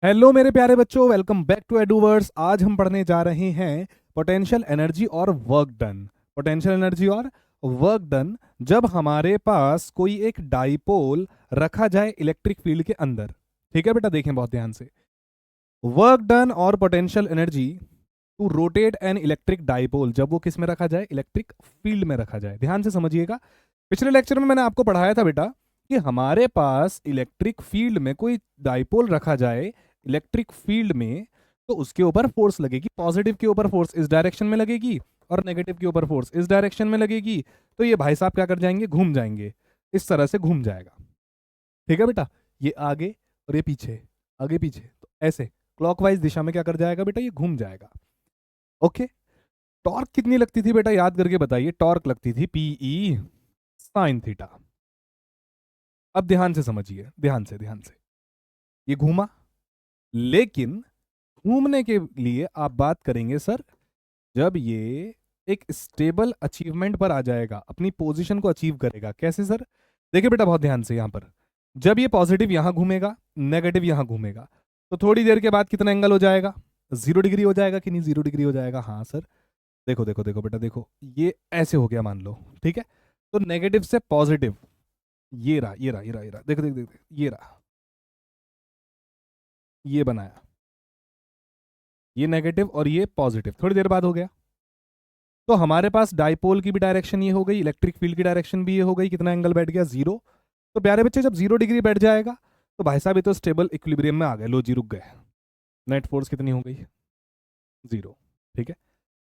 Hello मेरे प्यारे बच्चों, वेलकम बैक टू एडूवर्स। आज हम पढ़ने जा रहे हैं पोटेंशियल एनर्जी और वर्क डन। पोटेंशियल एनर्जी और वर्क डन जब हमारे पास कोई एक डाइपोल रखा जाए इलेक्ट्रिक फील्ड के अंदर। ठीक है बेटा, देखें बहुत ध्यान से। वर्क डन और potential energy to rotate an electric dipole, जब वो किस में रखा जाए, इलेक्ट्रिक फील्ड में रखा जाए। ध्यान से समझिएगा। पिछले लेक्चर में मैंने आपको पढ़ाया था बेटा कि हमारे पास इलेक्ट्रिक फील्ड में कोई डाइपोल रखा जाए इलेक्ट्रिक फील्ड में, तो उसके ऊपर फोर्स लगेगी। पॉजिटिव के ऊपर फोर्स इस डायरेक्शन में लगेगी और नेगेटिव के ऊपर फोर्स इस डायरेक्शन में लगेगी। तो ये भाई साहब क्या कर जाएंगे, घूम जाएंगे। इस तरह से घूम जाएगा। ठीक है बेटा, ये आगे और ये पीछे, आगे पीछे, तो ऐसे क्लॉकवाइज दिशा में क्या कर जाएगा बेटा, ये घूम जाएगा। ओके। टॉर्क कितनी लगती थी बेटा, याद करके बताइए। टॉर्क लगती थी पीई साइन थीटा। अब ध्यान से समझिए, ध्यान से। ये घूमा, लेकिन घूमने के लिए आप बात करेंगे सर जब ये एक स्टेबल अचीवमेंट पर आ जाएगा, अपनी पोजीशन को अचीव करेगा। कैसे सर? देखिए बेटा बहुत ध्यान से, यहां पर जब ये पॉजिटिव यहां घूमेगा, नेगेटिव यहां घूमेगा, तो थोड़ी देर के बाद कितना एंगल हो जाएगा, 0 डिग्री हो जाएगा कि नहीं? 0 डिग्री हो जाएगा। हाँ सर। देखो देखो देखो बेटा, देखो ये ऐसे हो गया मान लो। ठीक है, तो नेगेटिव से पॉजिटिव, ये रहा ये रहा ये रहा ये रहा, देखो देखो देखो, ये रहा, ये बनाया, ये नेगेटिव और ये पॉजिटिव, थोड़ी देर बाद हो गया। तो हमारे पास डाइपोल की भी डायरेक्शन ये हो गई, इलेक्ट्रिक फील्ड की डायरेक्शन भी ये हो गई। कितना एंगल बैठ गया, 0। तो प्यारे बच्चे जब 0 डिग्री बैठ जाएगा तो भाई साहब ये तो स्टेबल इक्विलिब्रियम में आ गए। लो जी, रुक गए। नेट फोर्स कितनी हो गई, 0। ठीक है,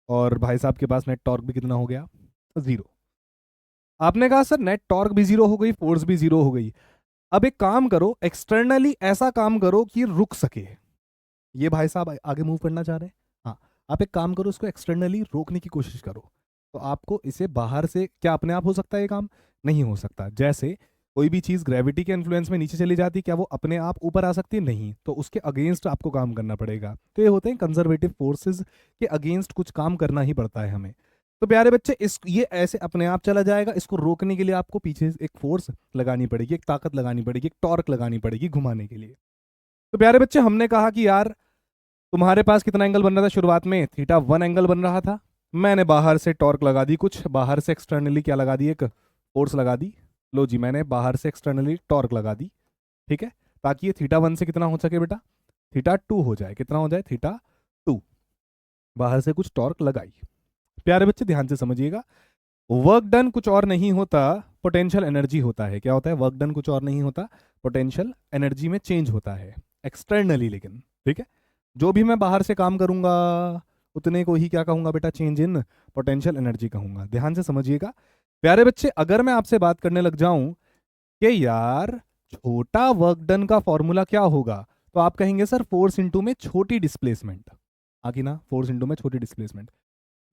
और भाई साहब के पास नेट टॉर्क भी कितना हो गया, 0। आपने कहा सर नेट टॉर्क भी 0 हो गई, फोर्स भी 0 हो गई। अब एक काम करो, एक्सटर्नली ऐसा काम करो कि रुक सके। ये भाई साहब आगे मूव करना चाह रहे हैं। हाँ, आप एक काम करो, इसको एक्सटर्नली रोकने की कोशिश करो। तो आपको इसे बाहर से, क्या अपने आप हो सकता है ये काम? नहीं हो सकता। जैसे कोई भी चीज ग्रेविटी के इन्फ्लुएंस में नीचे चली जाती, क्या वो अपने आप ऊपर आ सकती है? नहीं। तो उसके अगेंस्ट आपको काम करना पड़ेगा। तो ये होते हैं कंजर्वेटिव फोर्सेस के अगेंस्ट, कुछ काम करना ही पड़ता है हमें। तो प्यारे बच्चे, इस ये ऐसे अपने आप चला जाएगा। इसको रोकने के लिए आपको पीछे एक फोर्स लगानी पड़ेगी, एक ताकत लगानी पड़ेगी, एक टॉर्क लगानी पड़ेगी घुमाने के लिए। तो प्यारे बच्चे, हमने कहा कि यार तुम्हारे पास कितना एंगल बन रहा था शुरुआत में, थीटा 1 एंगल बन रहा था। मैंने बाहर से टॉर्क लगा दी, कुछ बाहर से एक्सटर्नली क्या लगा दी, एक फोर्स लगा दी। लो जी, मैंने बाहर से एक्सटर्नली टॉर्क लगा दी। ठीक है, ताकि ये थीटा 1 से कितना हो सके बेटा, थीटा 2 हो जाए। कितना हो जाए, थीटा 2। बाहर से कुछ टॉर्क लगाई। प्यारे बच्चे ध्यान से समझिएगा। वर्क डन कुछ और नहीं होता, पोटेंशियल एनर्जी होता है। क्या होता है? वर्क डन कुछ और नहीं होता, पोटेंशियल एनर्जी में चेंज होता है एक्सटर्नली, लेकिन ठीक है। जो भी मैं बाहर से काम करूंगा उतने को ही क्या कहूंगा बेटा, चेंज इन पोटेंशियल एनर्जी कहूंगा। ध्यान से समझिएगा प्यारे बच्चे। अगर मैं आपसे बात करने लग जाऊं कि यार छोटा वर्क डन का फॉर्मूला क्या होगा, तो आप कहेंगे सर फोर्स इंटू में छोटी डिस्प्लेसमेंट। आगे ना, फोर्स इंटू में छोटी डिस्प्लेसमेंट।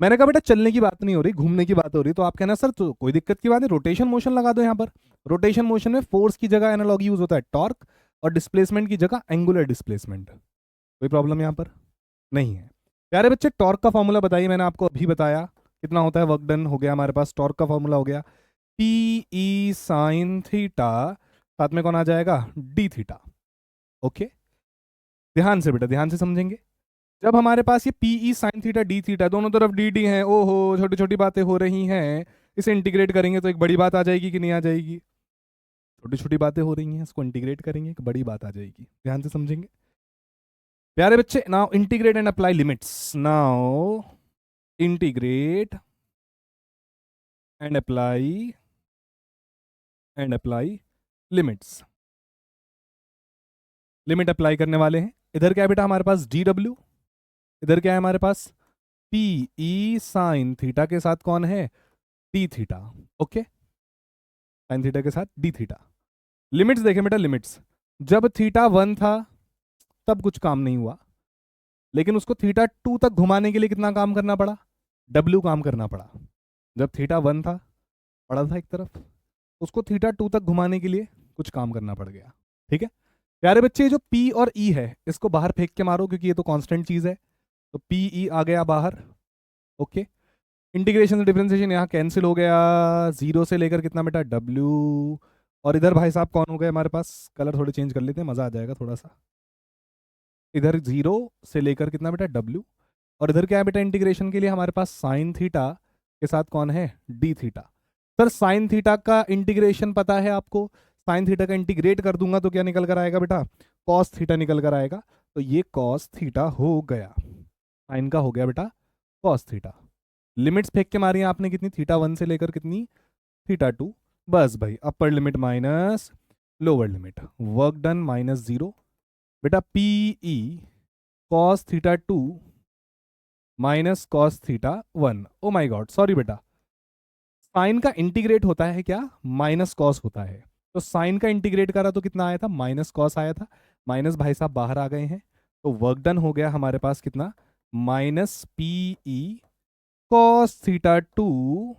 मैंने कहा बेटा चलने की बात नहीं हो रही, घूमने की बात हो रही। तो आप कहना सर तो कोई दिक्कत की बात नहीं, रोटेशन मोशन लगा दो यहाँ पर। रोटेशन मोशन में फोर्स की जगह एनालॉग यूज होता है टॉर्क, और डिस्प्लेसमेंट की जगह एंगुलर डिस्प्लेसमेंट। कोई प्रॉब्लम यहाँ पर नहीं है। प्यारे बच्चे, टॉर्क का फॉर्मूला बताइए। मैंने आपको अभी बताया कितना होता है। वर्क डन हो गया हमारे पास, टॉर्क का फॉर्मूला हो गया पी ई साइन थीटा, साथ में कौन आ जाएगा, डी थीटा। ओके, ध्यान से बेटा, ध्यान से समझेंगे। जब हमारे पास ये PE sine theta d theta, दोनों तरफ डी डी है, ओहो छोटी छोटी बातें हो रही हैं। इसे इंटीग्रेट करेंगे तो एक बड़ी बात आ जाएगी कि नहीं आ जाएगी? छोटी छोटी बातें हो रही हैं, इसको इंटीग्रेट करेंगे एक बड़ी बात आ जाएगी। ध्यान से समझेंगे प्यारे बच्चे। Now integrate and apply limits. Now integrate and apply limits. Limit apply करने वाले हैं। इधर क्या है बेटा हमारे पास, डी डब्ल्यू। इधर क्या है हमारे पास, पी ई साइन थीटा के साथ कौन है, D theta. Okay, sine theta के साथ डी थीटा। लिमिट्स देखें बेटा, लिमिट्स। जब थीटा 1 था तब कुछ काम नहीं हुआ, लेकिन उसको थीटा 2 तक घुमाने के लिए कितना काम करना पड़ा, डब्ल्यू काम करना पड़ा। जब थीटा 1 था, पड़ा था एक तरफ, उसको थीटा 2 तक घुमाने के लिए कुछ काम करना पड़ गया। ठीक है प्यारे बच्चे, जो पी और ई है इसको बाहर फेंक के मारो, क्योंकि ये तो कांस्टेंट चीज है। तो पी ई आ गया बाहर। ओके, इंटीग्रेशन से डिफरेंशिएशन यहाँ कैंसिल हो गया। 0 से लेकर कितना बेटा, डब्ल्यू। और इधर भाई साहब कौन हो गए हमारे पास, कलर थोड़े चेंज कर लेते हैं, मजा आ जाएगा थोड़ा सा। इधर 0 से लेकर कितना बेटा W, और इधर क्या है बेटा इंटीग्रेशन के लिए हमारे पास साइन थीटा के साथ कौन है D theta. Sir sine theta का इंटीग्रेशन पता है आपको, साइन थीटा का इंटीग्रेट कर दूंगा तो क्या निकल कर आएगा बेटा, कॉस थीटा निकल कर आएगा। तो ये कॉस थीटा हो गया, साइन का हो गया बेटा कॉस थीटा। लिमिट्स फेंक के मारी आपने कितनी, θ1 से लेकर कितनी θ2। बस भाई upper limit minus lower limit, work done -0 बेटा PE cos θ2 minus cos θ1। Oh my god sorry बेटा, साइन का इंटीग्रेट होता है क्या, माइनस कॉस होता है। तो साइन का इंटीग्रेट करा तो कितना आया था, माइनस कॉस आया था। माइनस भाई साहब बाहर आ गए हैं, तो वर्क डन हो गया हमारे पास कितना, -PE cos θ2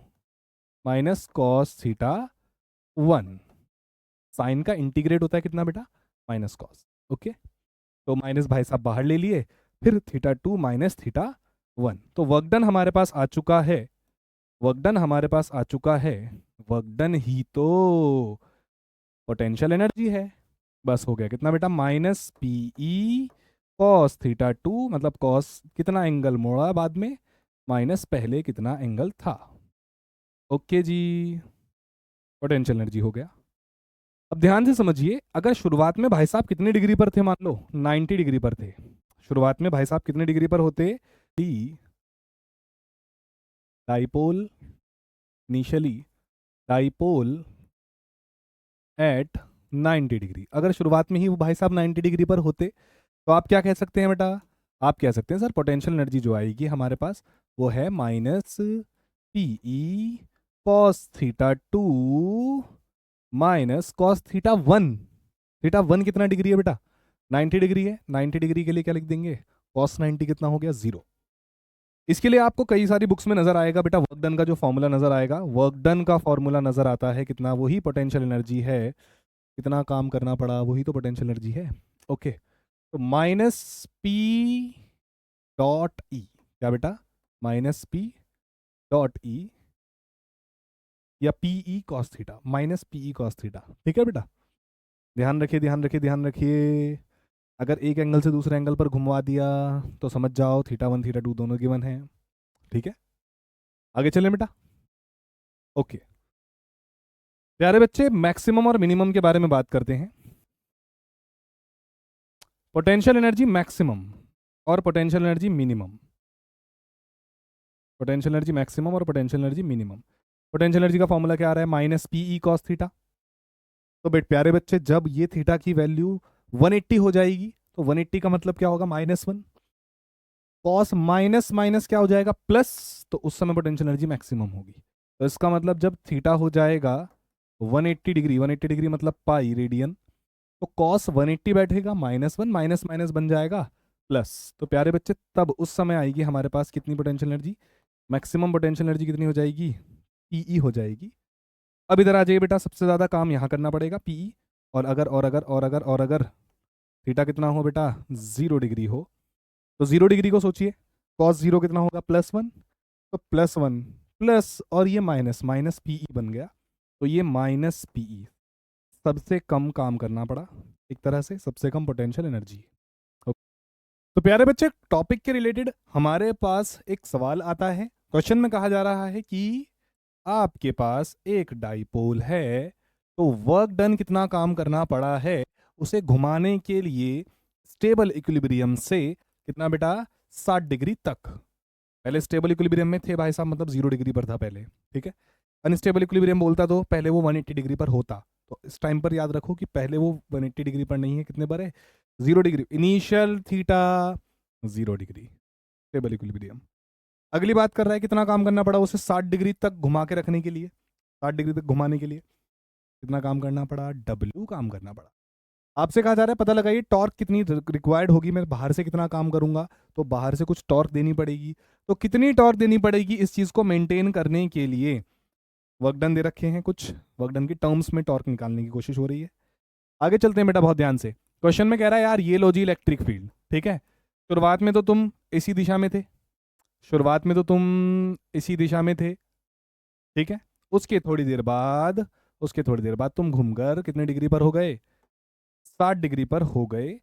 minus cos θ1। Sine का इंटीग्रेट होता है कितना बेटा, माइनस कॉस। ओके, तो माइनस भाई साहब बाहर ले लिए, फिर θ2 माइनस θ1। तो वर्क डन हमारे पास आ चुका है, वर्क डन हमारे पास आ चुका है। वर्क डन ही तो पोटेंशियल एनर्जी है। बस हो गया कितना बेटा, -PE कॉस θ2, मतलब कॉस कितना एंगल मोड़ा बाद में, माइनस पहले कितना एंगल था। ओके जी, पोटेंशियल एनर्जी हो गया। अब ध्यान से समझिए, अगर शुरुआत में भाई साहब कितने डिग्री पर थे, मान लो 90 डिग्री पर थे। शुरुआत में भाई साहब कितने डिग्री पर होते, D dipole initially dipole at 90 degree. अगर शुरुआत में ही वो भाई साहब 90 डिग्री पर होते तो आप क्या कह सकते हैं बेटा, आप कह सकते हैं सर पोटेंशियल एनर्जी जो आएगी हमारे पास वो है -PE कॉस θ2 माइनस कॉस θ1। θ1 कितना डिग्री है बेटा, 90 डिग्री है। 90 डिग्री के लिए क्या लिख देंगे, कॉस 90 कितना हो गया, 0। इसके लिए आपको कई सारी बुक्स में नजर आएगा बेटा, वर्क डन का जो फॉर्मूला नजर आएगा, वर्क डन का फॉर्मूला नजर आता है कितना, वही पोटेंशियल एनर्जी है। कितना काम करना पड़ा वही तो पोटेंशियल एनर्जी है। ओके, तो -P.E क्या बेटा, -P.E या PE cos theta, -PE cos theta. ठीक है बेटा, ध्यान रखिए ध्यान रखिए ध्यान रखिए। अगर एक एंगल से दूसरे एंगल पर घुमवा दिया तो समझ जाओ θ1 θ2 दोनों गिवन है। ठीक है, आगे चलें बेटा। ओके प्यारे बच्चे, मैक्सिमम और मिनिमम के बारे में बात करते हैं। पोटेंशियल एनर्जी मैक्सिमम और potential energy minimum, potential energy maximum और potential energy minimum. Potential energy का फॉर्मूला क्या आ रहा है, -PE cos थीटा। तो बेट प्यारे बच्चे, जब ये थीटा की वैल्यू 180 हो जाएगी तो 180 का मतलब क्या होगा, -1। कॉस माइनस माइनस क्या हो जाएगा, प्लस, तो उस समय पोटेंशियल एनर्जी मैक्सिमम होगी। तो इसका मतलब जब थीटा हो जाएगा 180 डिग्री, 180 डिग्री मतलब पाई रेडियन, तो कॉस 180 बैठेगा, -1 माइनस माइनस बन जाएगा प्लस। तो प्यारे बच्चे तब उस समय आएगी हमारे पास कितनी potential energy, maximum potential energy कितनी हो जाएगी, PE हो जाएगी। अब इधर आ जाइए बेटा, सबसे ज़्यादा काम यहाँ करना पड़ेगा, PE। और अगर और अगर और अगर और अगर थीटा कितना हो बेटा, 0 डिग्री हो, तो 0 डिग्री को सोचिए, कॉस 0 कितना होगा, +1। तो +1 प्लस और ये माइनस, -PE बन गया। तो ये -PE, सबसे कम काम करना पड़ा, एक तरह से सबसे कम पोटेंशियल एनर्जी। तो प्यारे बच्चे, टॉपिक के रिलेटेड हमारे पास एक सवाल आता है। क्वेश्चन में कहा जा रहा है कि आपके पास एक डाइपोल है, तो वर्क डन कितना काम करना पड़ा है उसे घुमाने के लिए स्टेबल इक्विलिब्रियम से, कितना बेटा, 60 डिग्री तक। पहले स्टेबल इक्विलिब्रियम में थे भाई साहब, मतलब 0 डिग्री पर था पहले। ठीक है, अनस्टेबल इक्विलिब्रियम बोलता तो पहले वो 180 डिग्री पर होता। तो इस टाइम पर याद रखो कि पहले वो 180 डिग्री पर नहीं है, कितने पर है, 0 degree. Initial theta 0 degree, stable equilibrium. अगली बात कर रहा है कितना काम करना पड़ा उसे 60 डिग्री तक घुमा के रखने के लिए, 60 डिग्री तक घुमाने के लिए कितना काम करना पड़ा, W काम करना पड़ा। आपसे कहा जा रहा है पता लगाइए टॉर्क कितनी रिक्वायर्ड होगी, मैं बाहर से कितना काम करूंगा, तो बाहर से कुछ टॉर्क देनी पड़ेगी। तो कितनी टॉर्क देनी पड़ेगी इस चीज को मेंटेन करने के लिए, वर्क डन दे रखे हैं, कुछ वर्क डन की टर्म्स में टॉर्क निकालने की कोशिश हो रही है। आगे चलते हैं बेटा बहुत ध्यान से। क्वेश्चन में कह रहा है यार ये लो जी इलेक्ट्रिक फील्ड, ठीक है, शुरुआत में तो तुम इसी दिशा में थे, शुरुआत में तो तुम इसी दिशा में थे, ठीक है, उसके थोड़ी देर बाद तुम घूमकर कितने डिग्री पर हो गए, 60 डिग्री पर हो गए।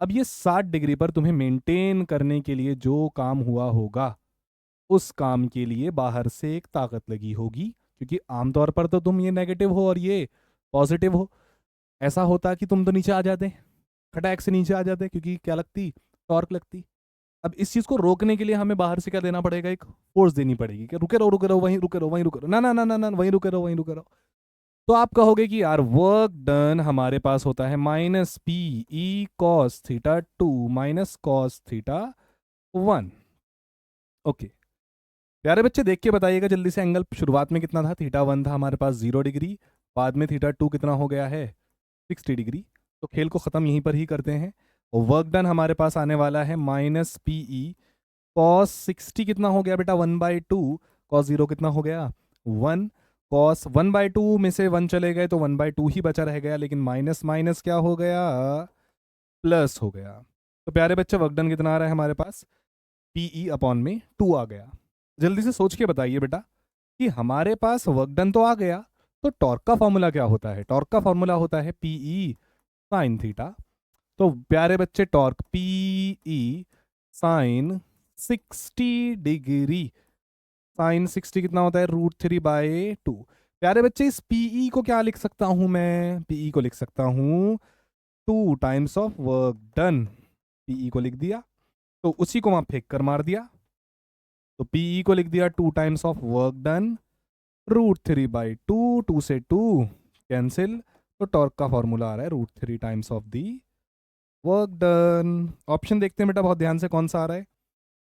अब ये 60 डिग्री पर तुम्हें मेंटेन करने के लिए जो काम हुआ होगा, उस काम के लिए बाहर से एक ताकत लगी होगी, क्योंकि आमतौर पर तो तुम ये नेगेटिव हो और ये पॉजिटिव हो। ऐसा होता कि तुम तो नीचे आ जाते, खटाक से नीचे आ जाते, क्योंकि क्या लगती, टॉर्क लगती। अब इस चीज को रोकने के लिए हमें बाहर से क्या देना पड़ेगा, एक फोर्स देनी पड़ेगी कि रुके रहो वहीं रुके रहो वहीं रुके रहो, ना ना ना ना ना वहीं रुके रहो वहीं रुके रहो। तो आप कहोगे कि यार वर्क डन हमारे पास होता है minus P E cos theta 2 minus cos theta 1। Okay, प्यारे बच्चे देख के बताइएगा जल्दी से, एंगल शुरुआत में कितना था, थीटा 1 था हमारे पास 0 डिग्री, बाद में थीटा 2 कितना हो गया है 60 डिग्री। तो खेल को ख़त्म यहीं पर ही करते हैं, और वर्क डन हमारे पास आने वाला है माइनस पी ई कॉस 60 कितना हो गया बेटा 1/2, कॉस 0 कितना हो गया 1, कॉस 1/2 में से 1 चले गए तो 1/2 ही बचा रह गया, लेकिन माइनस माइनस क्या हो गया, प्लस हो गया। तो प्यारे बच्चे वर्क डन कितना आ रहा है हमारे पास, पी ई अपॉन में 2 आ गया। जल्दी से सोच के बताइए बेटा कि हमारे पास वर्क डन तो आ गया, तो टॉर्क का फॉर्मूला क्या होता है, टॉर्क का फॉर्मूला होता है पी ई साइन थीटा। तो प्यारे बच्चे torque P E sine 60 degree, sine 60 कितना होता है √3/2। प्यारे बच्चे इस पीई को क्या लिख सकता हूं मैं, पीई को लिख सकता हूं 2 times of work done. PE को लिख दिया, तो उसी को वहां फेंक कर मार दिया, तो पीई को लिख दिया 2 टाइम्स ऑफ वर्क डन √3/2, 2 से 2 कैंसिल, तो टॉर्क का फॉर्मूला आ रहा है √3 times of the work done. Option देखते हैं बेटा बहुत ध्यान से कौन सा आ रहा है,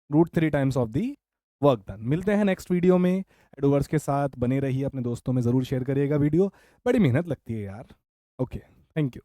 √3 times of the work done. मिलते हैं नेक्स्ट वीडियो में, एडवर्स के साथ बने रहिए, अपने दोस्तों में ज़रूर शेयर करिएगा वीडियो, बड़ी मेहनत लगती है यार। Okay, thank you.